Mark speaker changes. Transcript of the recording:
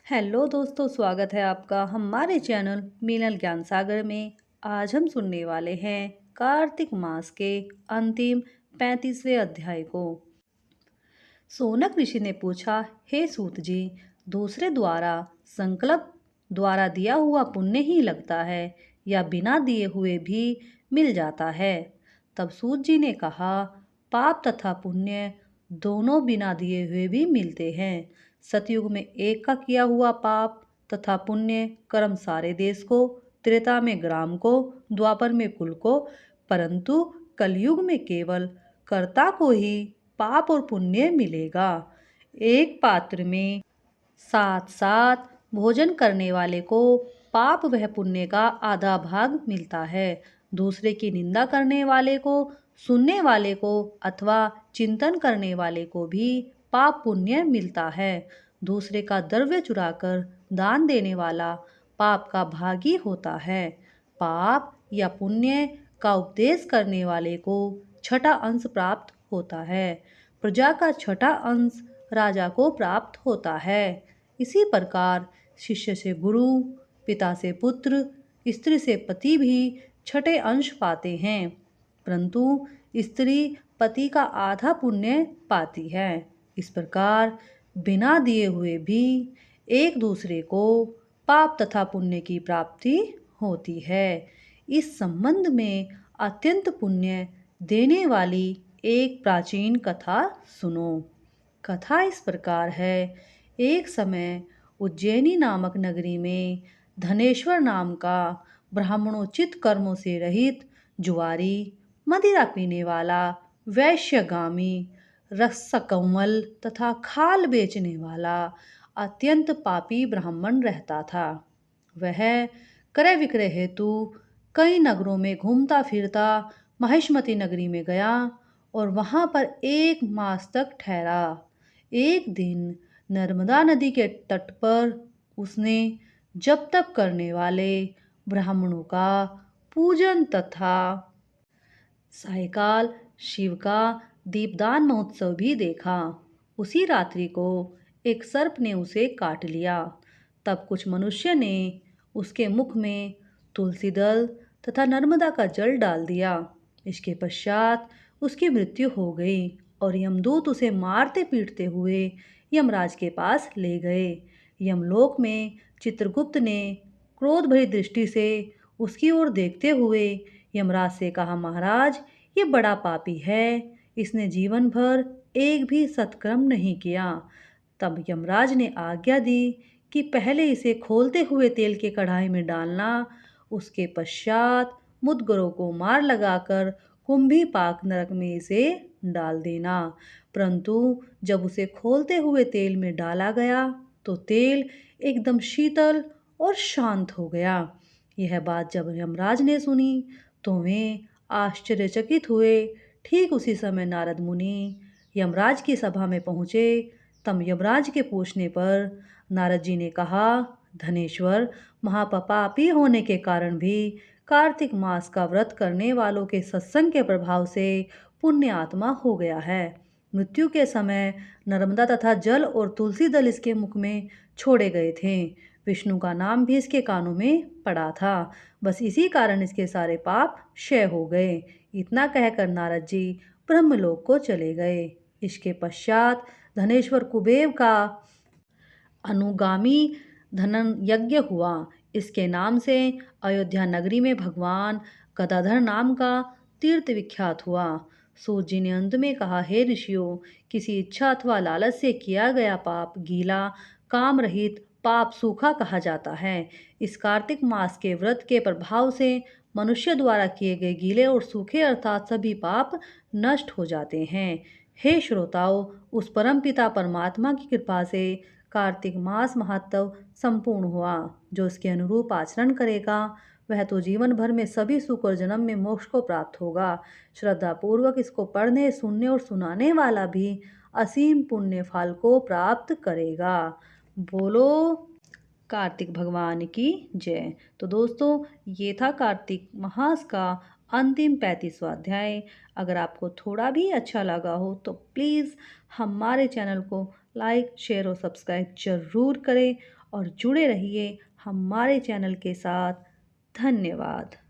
Speaker 1: Hello दोस्तों, स्वागत है आपका हमारे चैनल मिलल ज्ञान सागर में। आज हम सुनने वाले हैं कार्तिक मास के अंतिम 35वें अध्याय को। सोनक ऋषि ने पूछा, हे सूत जी, दूसरे द्वारा संकल्प द्वारा दिया हुआ पुण्य ही लगता है या बिना दिए हुए भी मिल जाता है? तब सूत जी ने कहा, पाप तथा पुण्य दोनों बिना दिए हुए भी मिलते हैं। सतयुग में एक का किया हुआ पाप तथा पुण्य कर्म सारे देश को, त्रेता में ग्राम को, द्वापर में कुल को, परंतु कलयुग में केवल कर्ता को ही पाप और पुण्य मिलेगा। एक पात्र में साथ साथ भोजन करने वाले को पाप वह पुण्य का आधा भाग मिलता है। दूसरे की निंदा करने वाले को, सुनने वाले को अथवा चिंतन करने वाले को भी पाप पुण्य मिलता है। दूसरे का द्रव्य चुराकर दान देने वाला पाप का भागी होता है। पाप या पुण्य का उपदेश करने वाले को छठा अंश प्राप्त होता है। प्रजा का छठा अंश राजा को प्राप्त होता है। इसी प्रकार शिष्य से गुरु, पिता से पुत्र, स्त्री से पति भी छठे अंश पाते हैं, परंतु स्त्री पति का आधा पुण्य पाती है। इस प्रकार बिना दिए हुए भी एक दूसरे को पाप तथा पुण्य की प्राप्ति होती है। इस संबंध में अत्यंत पुण्य देने वाली एक प्राचीन कथा सुनो। कथा इस प्रकार है। एक समय उज्जैनी नामक नगरी में धनेश्वर नाम का ब्राह्मणोचित कर्मों से रहित, जुआरी, मदिरा पीने वाला, वैश्यगामी, रसकौमल तथा खाल बेचने वाला अत्यंत पापी ब्राह्मण रहता था। वह क्रय विक्रय हेतु कई नगरों में घूमता फिरता महिष्मती नगरी में गया और वहां पर 1 मास तक ठहरा। एक दिन नर्मदा नदी के तट पर उसने जप तप करने वाले ब्राह्मणों का पूजन तथा सायकाल शिव का दीपदान महोत्सव भी देखा। उसी रात्रि को एक सर्प ने उसे काट लिया। तब कुछ मनुष्य ने उसके मुख में तुलसी दल तथा नर्मदा का जल डाल दिया। इसके पश्चात उसकी मृत्यु हो गई और यमदूत उसे मारते पीटते हुए यमराज के पास ले गए। यमलोक में चित्रगुप्त ने क्रोध भरी दृष्टि से उसकी ओर देखते हुए यमराज से कहा, महाराज, ये बड़ा पापी है, इसने जीवन भर एक भी सत्कर्म नहीं किया। तब यमराज ने आज्ञा दी कि पहले इसे खोलते हुए तेल के कढ़ाई में डालना, उसके पश्चात मुद्गरों को मार लगाकर कुंभी पाक नरक में इसे डाल देना। परंतु जब उसे खोलते हुए तेल में डाला गया तो तेल एकदम शीतल और शांत हो गया। यह बात जब यमराज ने सुनी तो वे आश्चर्यचकित हुए। ठीक उसी समय नारद मुनि यमराज की सभा में पहुँचे। तब यमराज के पूछने पर नारद जी ने कहा, धनेश्वर, महापापी होने के कारण भी कार्तिक मास का व्रत करने वालों के सत्संग के प्रभाव से पुण्य आत्मा हो गया है। मृत्यु के समय नर्मदा तथा जल और तुलसी दल इसके मुख में छोड़े गए थे। विष्णु का नाम भी इसके कानों में पड़ा था। बस इसी कारण इसके सारे पाप क्षय हो गए। इतना कहकर नारद जी ब्रह्मलोक को चले गए। इसके पश्चात धनेश्वर कुबेर का अनुगामी धनन यज्ञ हुआ। इसके नाम से अयोध्या नगरी में भगवान गदाधर नाम का तीर्थ विख्यात हुआ। सूत जी ने अंत में कहा, हे ऋषियों, किसी इच्छा अथवा लालच से किया गया पाप गीला, काम रहित पाप सूखा कहा जाता है। इस कार्तिक मास के व्रत के प्रभाव से मनुष्य द्वारा किए गए गीले और सूखे अर्थात सभी पाप नष्ट हो जाते हैं। हे श्रोताओं, उस परम पिता परमात्मा की कृपा से कार्तिक मास महत्व संपूर्ण हुआ। जो इसके अनुरूप आचरण करेगा वह तो जीवन भर में सभी सुख और जन्म में मोक्ष को प्राप्त होगा। श्रद्धा पूर्वक इसको पढ़ने, सुनने और सुनाने वाला भी असीम पुण्य फल को प्राप्त करेगा। बोलो कार्तिक भगवान की जय। तो दोस्तों, ये था कार्तिक मास का अंतिम 35वां अध्याय। अगर आपको थोड़ा भी अच्छा लगा हो तो प्लीज़ हमारे चैनल को लाइक, शेयर और सब्सक्राइब ज़रूर करें और जुड़े रहिए हमारे चैनल के साथ। धन्यवाद।